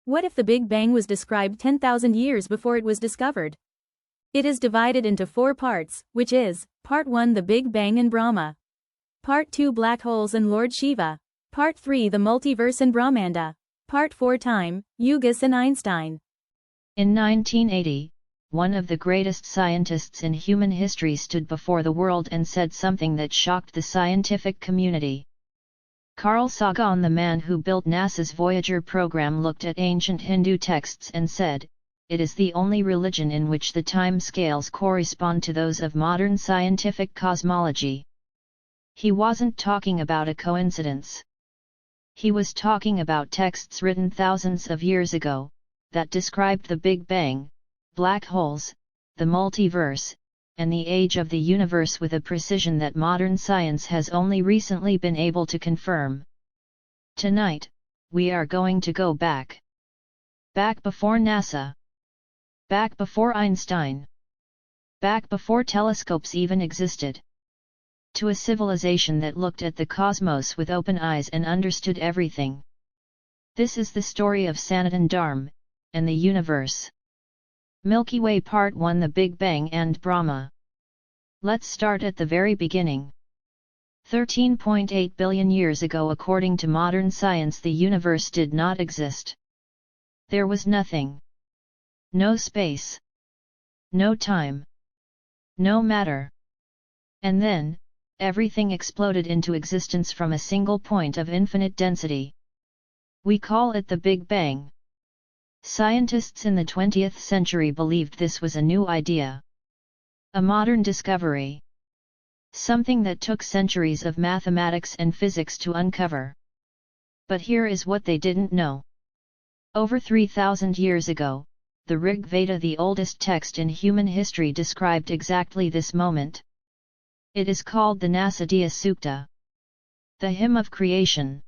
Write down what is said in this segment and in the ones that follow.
What if the Big Bang was described 10,000 years before it was discovered? It is divided into 4 parts, which is, Part 1 the Big Bang and Brahma. Part 2 Black Holes and Lord Shiva. Part 3 the Multiverse and Brahmanda. Part 4 Time, Yugas and Einstein. In 1980, one of the greatest scientists in human history stood before the world and said something that shocked the scientific community. Carl Sagan, the man who built NASA's Voyager program, looked at ancient Hindu texts and said, "It is the only religion in which the time scales correspond to those of modern scientific cosmology." He wasn't talking about a coincidence. He was talking about texts written thousands of years ago, that described the Big Bang, black holes, the multiverse, and the age of the universe with a precision that modern science has only recently been able to confirm. Tonight, we are going to go back. Back before NASA. Back before Einstein. Back before telescopes even existed. To a civilization that looked at the cosmos with open eyes and understood everything. This is the story of Sanatan Dharm, and the universe. Milky Way Part 1 The Big Bang and Brahma. Let's start at the very beginning. 13.8 billion years ago, according to modern science, the universe did not exist. There was nothing. No space. No time. No matter. And then, everything exploded into existence from a single point of infinite density. We call it the Big Bang. Scientists in the 20th century believed this was a new idea. A modern discovery. Something that took centuries of mathematics and physics to uncover. But here is what they didn't know. Over 3,000 years ago, the Rig Veda, the oldest text in human history, described exactly this moment. It is called the Nasadiya Sukta, the hymn of creation.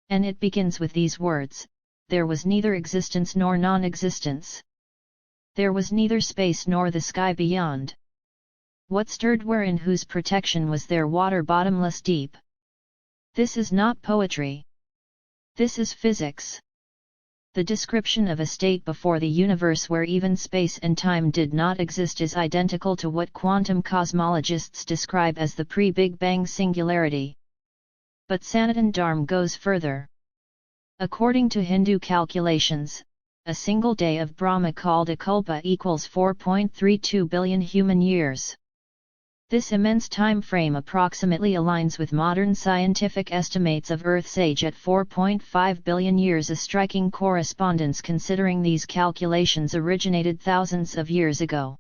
And it begins with these words: "There was neither existence nor non-existence. There was neither space nor the sky beyond. What stirred where, in whose protection was there water bottomless deep." This is not poetry. This is physics. The description of a state before the universe where even space and time did not exist is identical to what quantum cosmologists describe as the pre-Big Bang singularity. But Sanatan Dharm goes further. According to Hindu calculations, a single day of Brahma, called a kalpa, equals 4.32 billion human years. This immense time frame approximately aligns with modern scientific estimates of Earth's age at 4.5 billion years, a striking correspondence considering these calculations originated thousands of years ago.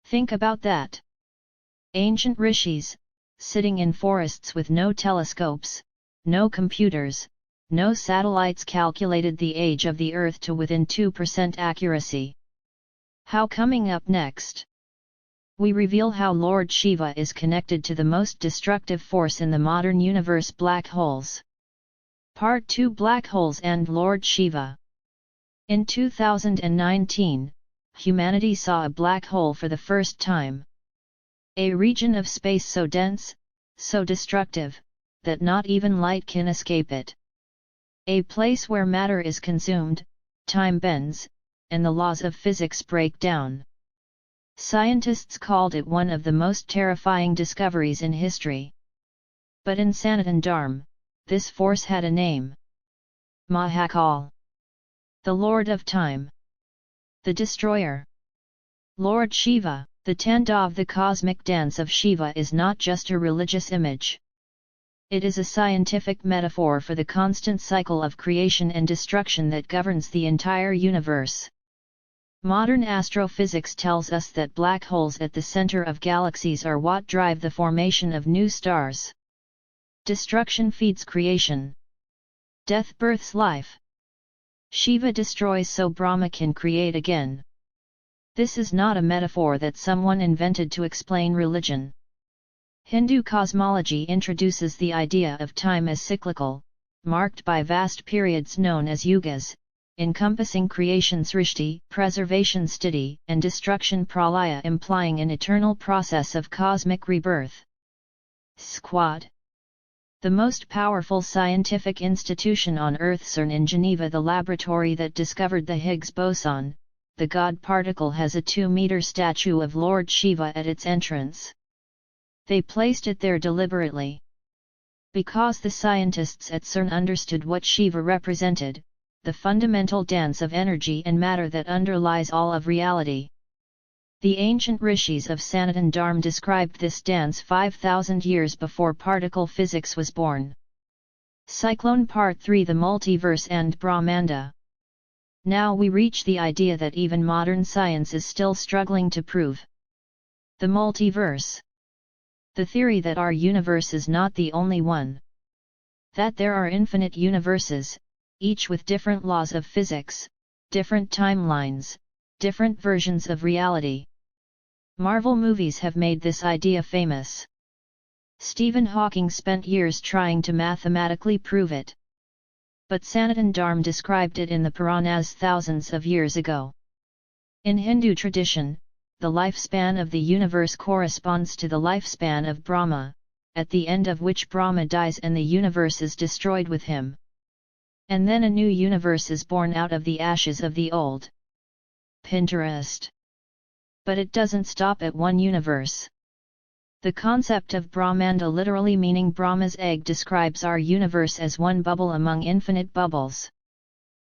Think about that. Ancient rishis, sitting in forests with no telescopes, no computers, no satellites, calculated the age of the Earth to within 2% accuracy. How? Coming up next, we reveal how Lord Shiva is connected to the most destructive force in the modern universe, black holes. Part 2 Black Holes and Lord Shiva. In 2019, humanity saw a black hole for the first time. A region of space so dense, so destructive, that not even light can escape it. A place where matter is consumed, time bends, and the laws of physics break down. Scientists called it one of the most terrifying discoveries in history. But in Sanatan Dharm, this force had a name. Mahakal. The Lord of Time. The Destroyer. Lord Shiva. The Tandav, the cosmic dance of Shiva, is not just a religious image. It is a scientific metaphor for the constant cycle of creation and destruction that governs the entire universe. Modern astrophysics tells us that black holes at the center of galaxies are what drive the formation of new stars. Destruction feeds creation. Death births life. Shiva destroys so Brahma can create again. This is not a metaphor that someone invented to explain religion. Hindu cosmology introduces the idea of time as cyclical, marked by vast periods known as yugas, encompassing creation srishti, preservation sthiti, and destruction pralaya, implying an eternal process of cosmic rebirth. Squad. The most powerful scientific institution on Earth, CERN in Geneva, the laboratory that discovered the Higgs boson, the God particle, has a 2-meter statue of Lord Shiva at its entrance. They placed it there deliberately because the scientists at CERN understood what Shiva represented, the fundamental dance of energy and matter that underlies all of reality. The ancient rishis of Sanatan Dharm described this dance 5,000 years before particle physics was born. Cyclone Part 3, the Multiverse and Brahmanda. Now we reach the idea that even modern science is still struggling to prove. The multiverse. The theory that our universe is not the only one. That there are infinite universes, each with different laws of physics, different timelines, different versions of reality. Marvel movies have made this idea famous. Stephen Hawking spent years trying to mathematically prove it. But Sanatan Dharm described it in the Puranas thousands of years ago. In Hindu tradition, the lifespan of the universe corresponds to the lifespan of Brahma, at the end of which Brahma dies and the universe is destroyed with him. And then a new universe is born out of the ashes of the old. Pinterest. But it doesn't stop at one universe. The concept of Brahmanda, literally meaning Brahma's egg, describes our universe as one bubble among infinite bubbles.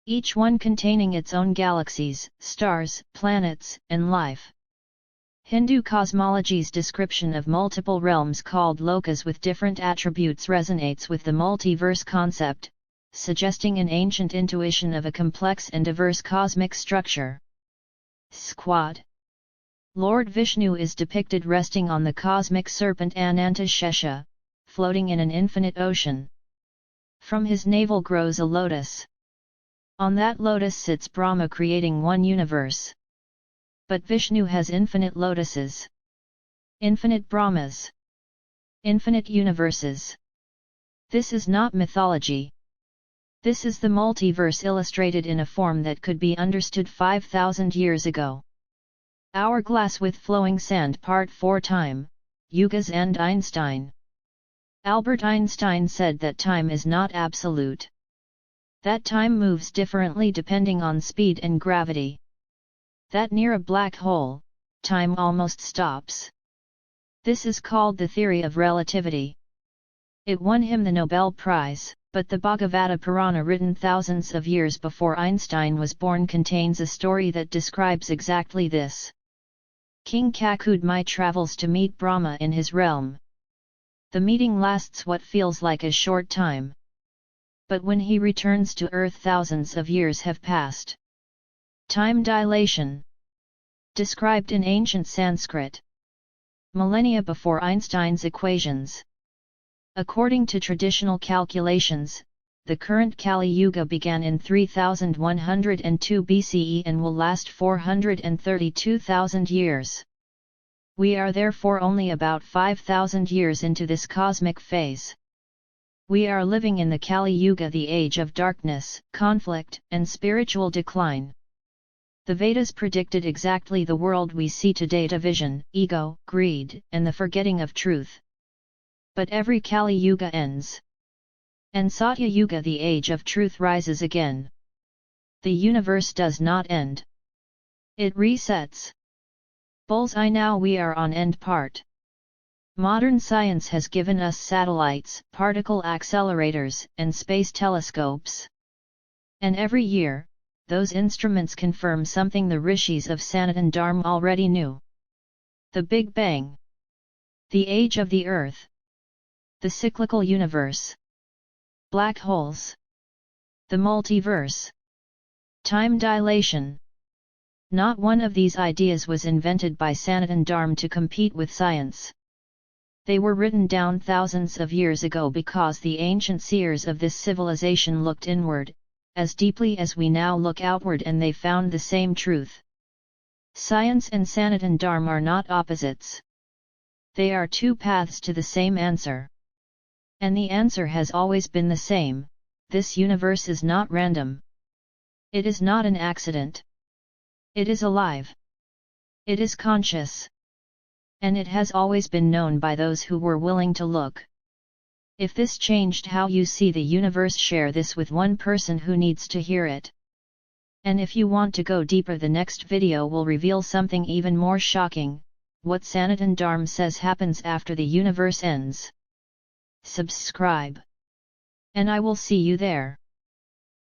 Each one containing its own galaxies, stars, planets, and life. Hindu cosmology's description of multiple realms called lokas with different attributes resonates with the multiverse concept, suggesting an ancient intuition of a complex and diverse cosmic structure. Squad. Lord Vishnu is depicted resting on the cosmic serpent Ananta Shesha, floating in an infinite ocean. From his navel grows a lotus. On that lotus sits Brahma, creating one universe. But Vishnu has infinite lotuses. Infinite Brahmas. Infinite universes. This is not mythology. This is the multiverse illustrated in a form that could be understood 5,000 years ago. Hourglass with Flowing Sand Part 4, Time, Yugas and Einstein. Albert Einstein said that time is not absolute. That time moves differently depending on speed and gravity. That near a black hole, time almost stops. This is called the theory of relativity. It won him the Nobel Prize, but the Bhagavata Purana, written thousands of years before Einstein was born, contains a story that describes exactly this. King Kakudmi travels to meet Brahma in his realm. The meeting lasts what feels like a short time. But when he returns to Earth, thousands of years have passed. Time dilation. Described in ancient Sanskrit. Millennia before Einstein's equations. According to traditional calculations, the current Kali Yuga began in 3102 BCE and will last 432,000 years. We are therefore only about 5,000 years into this cosmic phase. We are living in the Kali Yuga, the age of darkness, conflict, and spiritual decline. The Vedas predicted exactly the world we see today: division, ego, greed, and the forgetting of truth. But every Kali Yuga ends. And Satya Yuga, the age of truth, rises again. The universe does not end. It resets. Bullseye. Now we are on end part. Modern science has given us satellites, particle accelerators, and space telescopes. And every year, those instruments confirm something the rishis of Sanatan Dharm already knew. The Big Bang. The age of the Earth. The cyclical universe. Black holes. The multiverse. Time dilation. Not one of these ideas was invented by Sanatan Dharm to compete with science. They were written down thousands of years ago because the ancient seers of this civilization looked inward, as deeply as we now look outward, and they found the same truth. Science and Sanatan Dharm are not opposites. They are two paths to the same answer. And the answer has always been the same: this universe is not random. It is not an accident. It is alive. It is conscious. And it has always been known by those who were willing to look. If this changed how you see the universe, share this with one person who needs to hear it. And if you want to go deeper, the next video will reveal something even more shocking, what Sanatan Dharm says happens after the universe ends. Subscribe. And I will see you there.